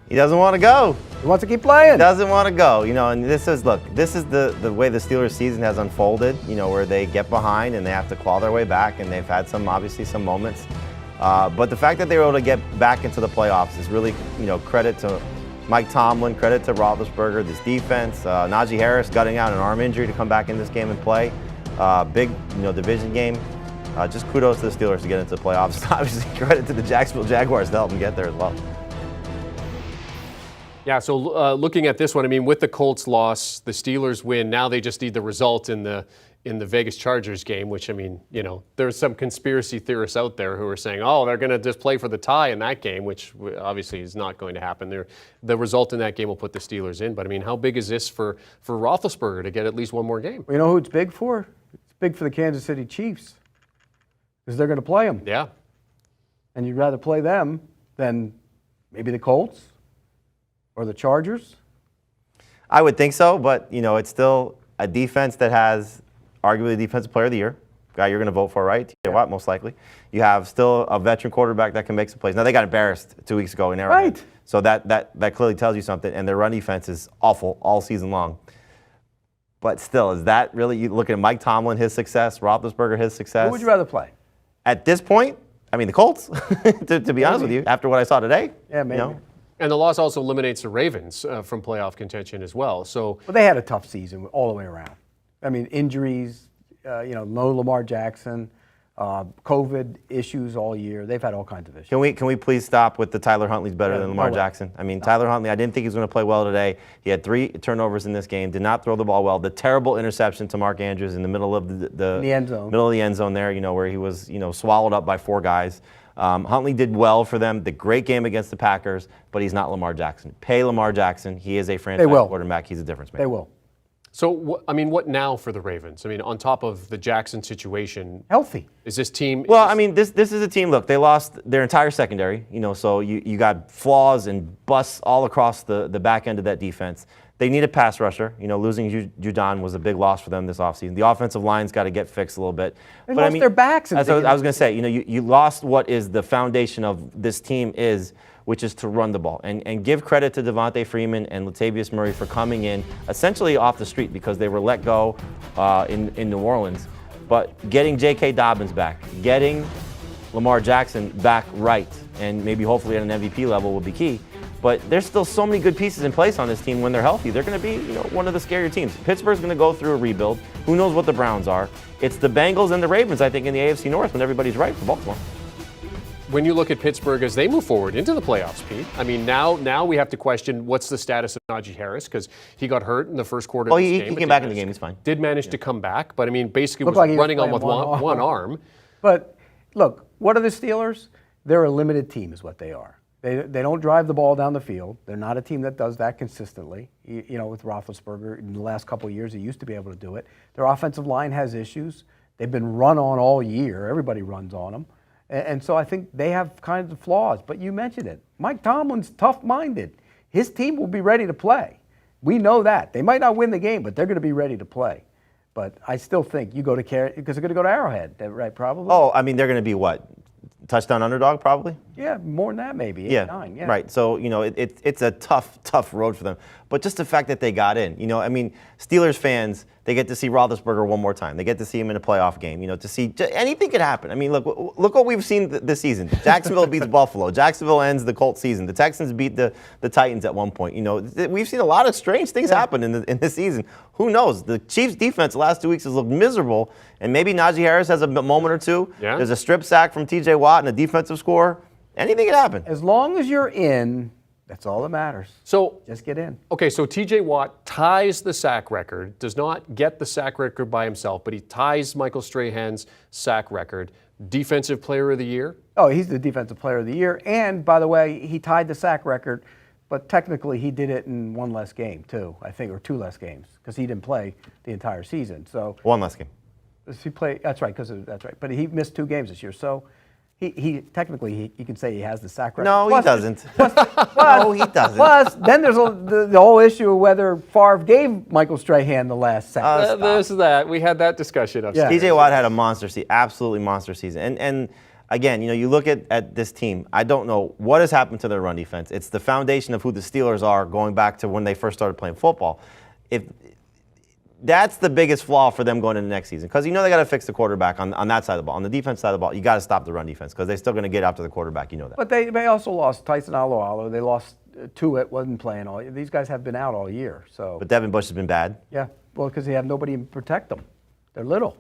He doesn't want to go. He wants to keep playing. Doesn't want to go. And this is the way the Steelers season has unfolded, where they get behind and they have to claw their way back, and they've had obviously some moments. But the fact that they were able to get back into the playoffs is really, credit to Mike Tomlin, credit to Roethlisberger, this defense, Najee Harris gutting out an arm injury to come back in this game and play. Big, division game. Just kudos to the Steelers to get into the playoffs. Obviously, credit to the Jacksonville Jaguars to help them get there as well. Yeah, so looking at this one, with the Colts loss, the Steelers win. Now they just need the result in the Vegas Chargers game, which, there's some conspiracy theorists out there who are saying, oh, they're going to just play for the tie in that game, which obviously is not going to happen. The result in that game will put the Steelers in. But, how big is this for Roethlisberger to get at least one more game? You know who it's big for? It's big for the Kansas City Chiefs because they're going to play them. Yeah. And you'd rather play them than maybe the Colts or the Chargers? I would think so, but, it's still a defense that has arguably the Defensive Player of the Year, guy you're going to vote for, right? TJ Watt, most likely. You have still a veteran quarterback that can make some plays. Now, they got embarrassed 2 weeks ago in Arrowhead. Right. So that clearly tells you something, and their run defense is awful all season long. But still, is that really, you look at Mike Tomlin, his success, Roethlisberger, his success? Who would you rather play? At this point, the Colts, to be honest with you, after what I saw today. Yeah, maybe. And the loss also eliminates the Ravens from playoff contention as well. So, well, they had a tough season all the way around. Injuries, no Lamar Jackson, COVID issues all year. They've had all kinds of issues. Can we please stop with the Tyler Huntley's better than Lamar Jackson? Tyler Huntley, I didn't think he was going to play well today. He had 3 turnovers in this game, did not throw the ball well. The terrible interception to Mark Andrews in the middle of the end zone. Middle of the end zone there, where he was, swallowed up by 4 guys. Huntley did well for them. The great game against the Packers, but he's not Lamar Jackson. Pay Lamar Jackson. He is a franchise quarterback. He's a difference maker. They will. So, what now for the Ravens? On top of the Jackson situation. Healthy. Is this team? Well, this is a team, look, they lost their entire secondary, so you got flaws and busts all across the back end of that defense. They need a pass rusher. Losing Judon was a big loss for them this offseason. The offensive line's got to get fixed a little bit. They lost their backs. As I was going to say, you lost what is the foundation of this team which is to run the ball. And give credit to Devontae Freeman and Latavius Murray for coming in essentially off the street because they were let go in New Orleans. But getting J.K. Dobbins back, getting Lamar Jackson back right, and maybe hopefully at an MVP level will be key. But there's still so many good pieces in place on this team when they're healthy. They're going to be, one of the scarier teams. Pittsburgh's going to go through a rebuild. Who knows what the Browns are? It's the Bengals and the Ravens, I think, in the AFC North when everybody's right for Baltimore. When you look at Pittsburgh as they move forward into the playoffs, Pete, now we have to question what's the status of Najee Harris because he got hurt in the first quarter of this game. He came back in the game. He's fine. Did manage to come back, but basically was like he running was on with one arm. But look, what are the Steelers? They're a limited team is what they are. They don't drive the ball down the field. They're not a team that does that consistently. With Roethlisberger in the last couple of years, he used to be able to do it. Their offensive line has issues. They've been run on all year. Everybody runs on them. And so I think they have kinds of flaws. But you mentioned it. Mike Tomlin's tough-minded. His team will be ready to play. We know that. They might not win the game, but they're going to be ready to play. But I still think you go to because they're going to go to Arrowhead, right? Probably. Oh, they're going to be what? Touchdown underdog, probably? Yeah, more than that, maybe. 8, 9, yeah. Right. So, it's a tough road for them. But just the fact that they got in, Steelers fans, they get to see Roethlisberger one more time. They get to see him in a playoff game, to see anything could happen. Look what we've seen this season. Jacksonville beats Buffalo. Jacksonville ends the Colts season. The Texans beat the Titans at one point. We've seen a lot of strange things happen in this season. Who knows? The Chiefs' defense the last 2 weeks has looked miserable, and maybe Najee Harris has a moment or two. Yeah. There's a strip sack from T.J. Watt and a defensive score. Anything could happen. As long as you're in, that's all that matters. So just get in. Okay, so T.J. Watt ties the sack record, does not get the sack record by himself, but he ties Michael Strahan's sack record. Defensive Player of the Year? Oh, he's the Defensive Player of the Year. And, by the way, he tied the sack record, but technically he did it in one less game, too, I think, or 2 less games, because he didn't play the entire season. So one less game. He played, that's right. But he missed 2 games this year, so he technically you can say he has the sack record. No, he doesn't. No, he doesn't. Plus, then there's the whole issue of whether Favre gave Michael Strahan the last sack. There's that. We had that discussion upstairs. T.J. Watt had a monster season, absolutely monster season. And again, you look at this team. I don't know what has happened to their run defense. It's the foundation of who the Steelers are going back to when they first started playing football. If that's the biggest flaw for them going into next season, because they got to fix the quarterback on that side of the ball. On the defense side of the ball, you got to stop the run defense because they're still going to get after the quarterback. You know that. But they also lost Tyson Alualu. They lost Tuitt, wasn't playing all. These guys have been out all year. So. But Devin Bush has been bad. Yeah, well, because they have nobody to protect them. They're little.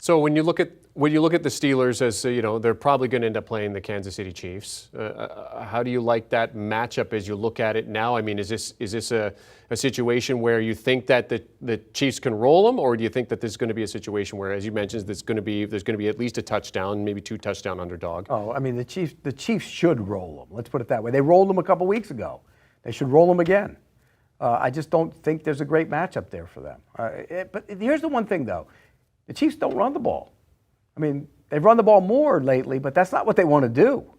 So when you look at the Steelers, as they're probably going to end up playing the Kansas City Chiefs. How do you like that matchup as you look at it now? I mean, is this a situation where you think that the Chiefs can roll them, or do you think that this is going to be a situation where, as you mentioned, there's going to be at least a touchdown, maybe 2 touchdown underdog? Oh, I mean, the Chiefs should roll them. Let's put it that way. They rolled them a couple weeks ago. They should roll them again. I just don't think there's a great matchup there for them. But here's the one thing, though. The Chiefs don't run the ball. I mean, they've run the ball more lately, but that's not what they want to do.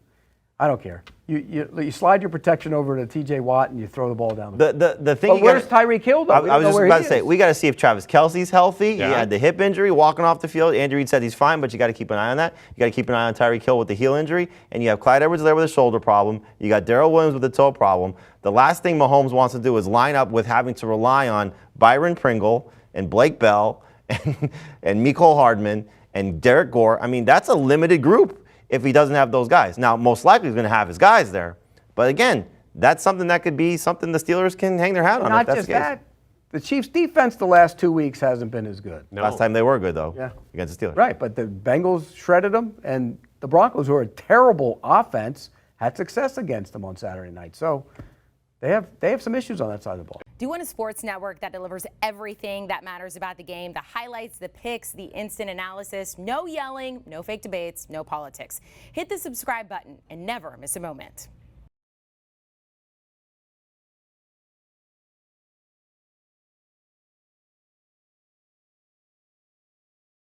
I don't care. You slide your protection over to T.J. Watt and you throw the ball down the field. The thing. But where's Tyreek Hill, though? I was just about to say, we got to see if Travis Kelce's healthy. Yeah. He had the hip injury walking off the field. Andrew Reid said he's fine, but you got to keep an eye on that. You got to keep an eye on Tyreek Hill with the heel injury, and you have Clyde Edwards-Helaire with a shoulder problem. You got Darrell Williams with a toe problem. The last thing Mahomes wants to do is line up with having to rely on Byron Pringle and Blake Bell and Mecole Hardman and Derek Gore. I mean, that's a limited group if he doesn't have those guys. Now, most likely he's going to have his guys there. But again, that's something that could be something the Steelers can hang their hat on. Not just that. The Chiefs' defense the last 2 weeks hasn't been as good. No. Last time they were good, though, Yeah. against the Steelers. Right, but the Bengals shredded them, and the Broncos, who are a terrible offense, had success against them on Saturday night. So they have some issues on that side of the ball. Do you want a sports network that delivers everything that matters about the game? The highlights, the picks, the instant analysis, no yelling, no fake debates, no politics. Hit the subscribe button and never miss a moment.